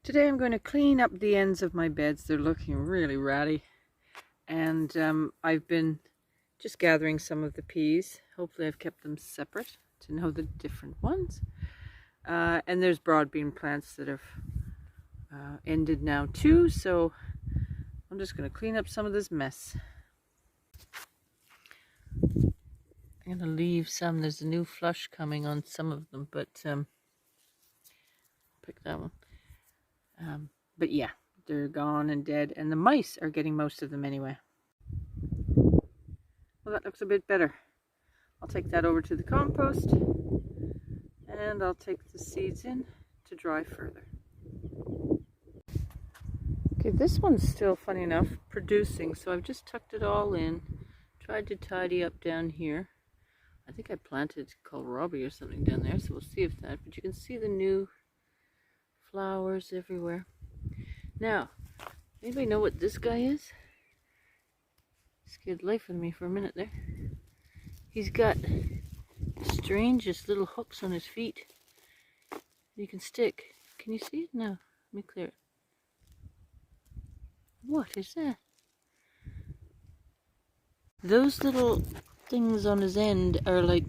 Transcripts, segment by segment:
Today I'm going to clean up the ends of my beds. They're looking really ratty. And I've been just gathering some of the peas. Hopefully I've kept them separate to know the different ones. And there's broad bean plants that have ended now too. So I'm just going to clean up some of this mess. I'm going to leave some. There's a new flush coming on some of them, but pick that one. But yeah, they're gone and dead, and the mice are getting most of them anyway. Well, that looks a bit better. I'll take that over to the compost, and I'll take the seeds in to dry further. Okay, this one's still, funny enough, producing, so I've just tucked it all in, tried to tidy up down here. I think I planted kohlrabi or something down there, so we'll see if that, but you can see the new flowers everywhere. Now, anybody know what this guy is? Scared the life out of me for a minute there. He's got the strangest little hooks on his feet. You can stick. Can you see it? No. Let me clear it. What is that? Those little things on his end are like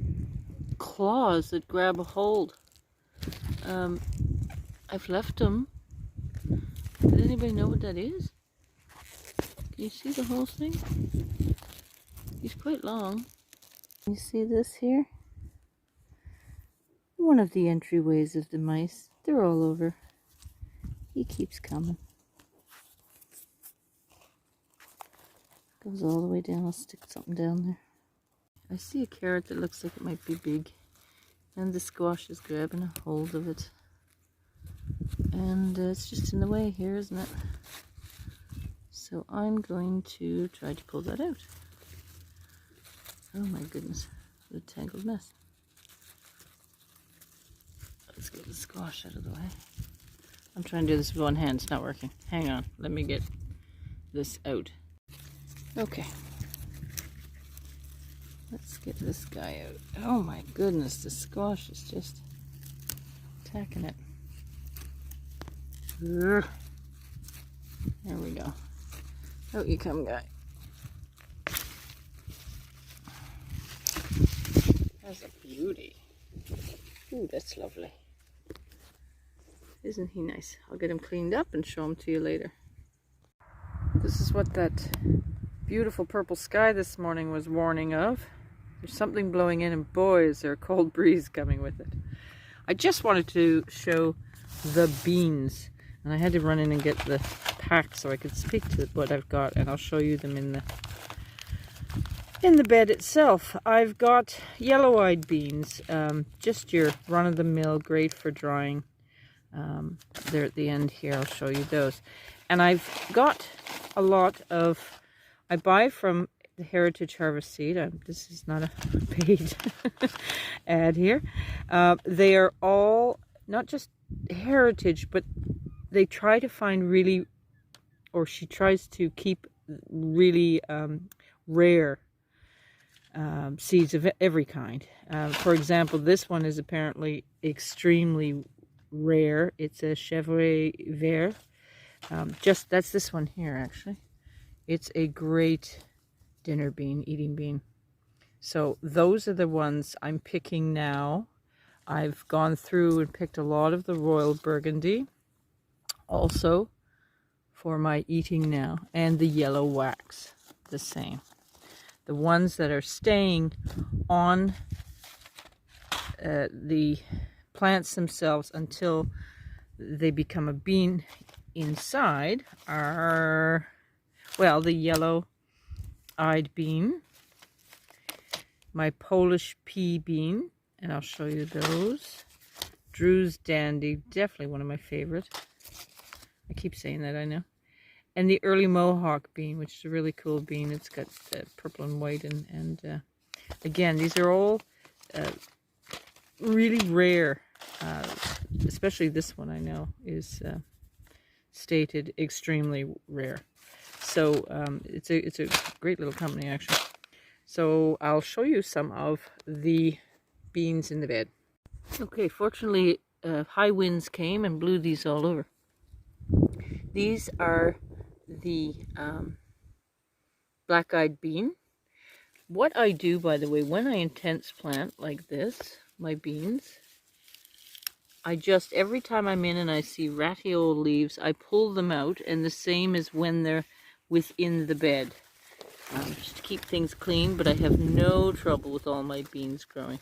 claws that grab a hold. I've left them. Does anybody know what that is? Can you see the whole thing? He's quite long. Can you see this here? One of the entryways of the mice. They're all over. He keeps coming. Goes all the way down. I'll stick something down there. I see a carrot that looks like it might be big. And the squash is grabbing a hold of it. And it's just in the way here, isn't it? So I'm going to try to pull that out. Oh my goodness, what a tangled mess. Let's get the squash out of the way. I'm trying to do this with one hand, it's not working. Hang on, let me get this out. Okay. Let's get this guy out. Oh my goodness, the squash is just attacking it. There we go. Out you come, guy. That's a beauty. Ooh, that's lovely. Isn't he nice? I'll get him cleaned up and show him to you later. This is what that beautiful purple sky this morning was warning of. There's something blowing in, and boy, is there a cold breeze coming with it. I just wanted to show the beans. And I had to run in and get the pack so I could speak to what I've got, and I'll show you them in the bed itself. I've got yellow-eyed beans, just your run-of-the-mill, great for drying. They're at the end here. I'll show you those. And I've got a lot of, I buy from the Heritage Harvest Seed. This is not a paid ad here. They are all not just heritage, but they try to find really, or she tries to keep really rare seeds of every kind. For example, this one is apparently extremely rare. It's a Chevrolet Vert. That's this one here, actually. It's a great dinner bean, eating bean. So those are the ones I'm picking now. I've gone through and picked a lot of the Royal Burgundy. Also for my eating now, and the yellow wax, the same. The ones that are staying on the plants themselves until they become a bean inside are, well, the yellow-eyed bean, my Polish pea bean, and I'll show you those. Drew's Dandy, definitely one of my favorites. I keep saying that, I know. And the early Mohawk bean, which is a really cool bean. It's got purple and white. And again, these are all really rare. Especially this one, I know, is stated extremely rare. So it's a great little company, actually. So I'll show you some of the beans in the bed. Okay, fortunately, high winds came and blew these all over. These are the black-eyed bean. What I do, by the way, when I intense plant like this, my beans, I just, every time I'm in and I see ratty old leaves, I pull them out, and the same as when they're within the bed. Just to keep things clean, but I have no trouble with all my beans growing.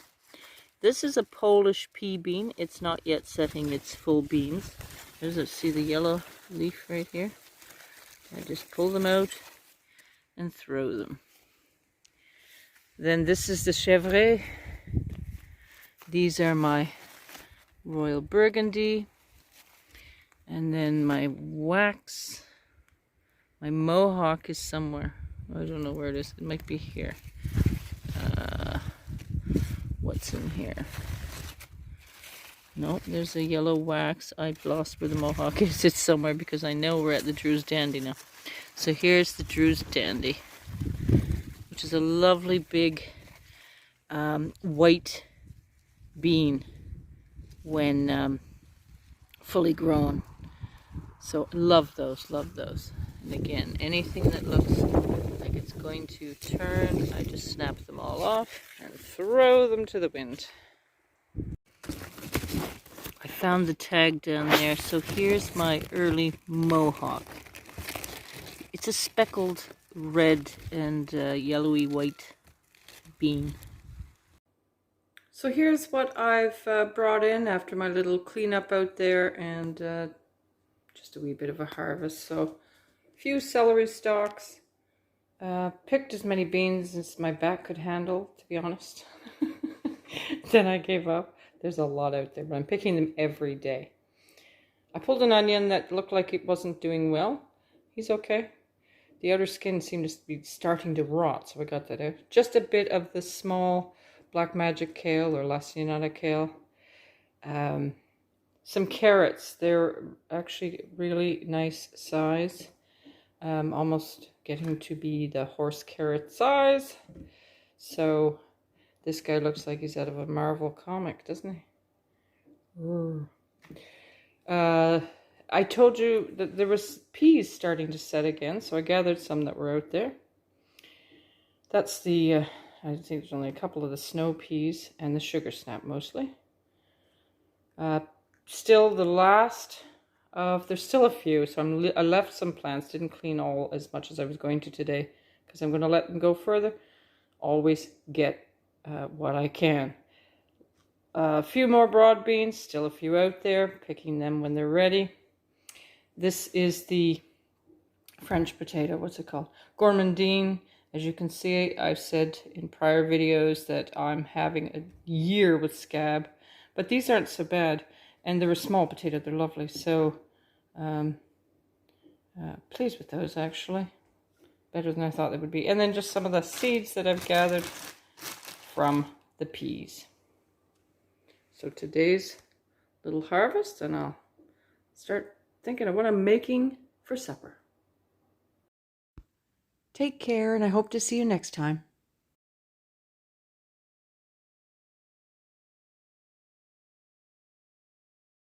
This is a Polish pea bean. It's not yet setting its full beans. See the yellow leaf right here? I just pull them out and throw them. Then this is the chèvre. These are my Royal Burgundy. And then my wax. My mohawk is somewhere. I don't know where it is. It might be here. What's in here? No, there's a yellow wax. I've lost where the mohawk is. It's somewhere because I know we're at the Drew's Dandy now. So here's the Drew's Dandy, which is a lovely big white bean when fully grown. So love those, love those. And again, anything that looks like it's going to turn, I just snap them all off and throw them to the wind. I found the tag down there, so here's my early mohawk. It's a speckled red and yellowy white bean. So here's what I've brought in after my little cleanup out there, and just a wee bit of a harvest. So a few celery stalks, picked as many beans as my back could handle, to be honest. Then I gave up. There's a lot out there, but I'm picking them every day. I pulled an onion that looked like it wasn't doing well. He's okay. The outer skin seemed to be starting to rot, so I got that out. Just a bit of the small black magic kale or laciniata kale. Some carrots. They're actually really nice size. Almost getting to be the horse carrot size. So this guy looks like he's out of a Marvel comic, doesn't he? I told you that there was peas starting to set again, so I gathered some that were out there. That's the, I think there's only a couple of the snow peas and the sugar snap mostly. Still the last of, there's still a few, so I left some plants, didn't clean all as much as I was going to today, because I'm going to let them go further. Always get what I can. A few more broad beans, still a few out there, picking them when they're ready. This is the French potato, what's it called? Gourmandine. As you can see, I've said in prior videos that I'm having a year with scab, but these aren't so bad, and they're a small potato, they're lovely, so pleased with those actually. Better than I thought they would be. And then just some of the seeds that I've gathered from the peas. So today's little harvest, and I'll start thinking of what I'm making for supper. Take care, and I hope to see you next time.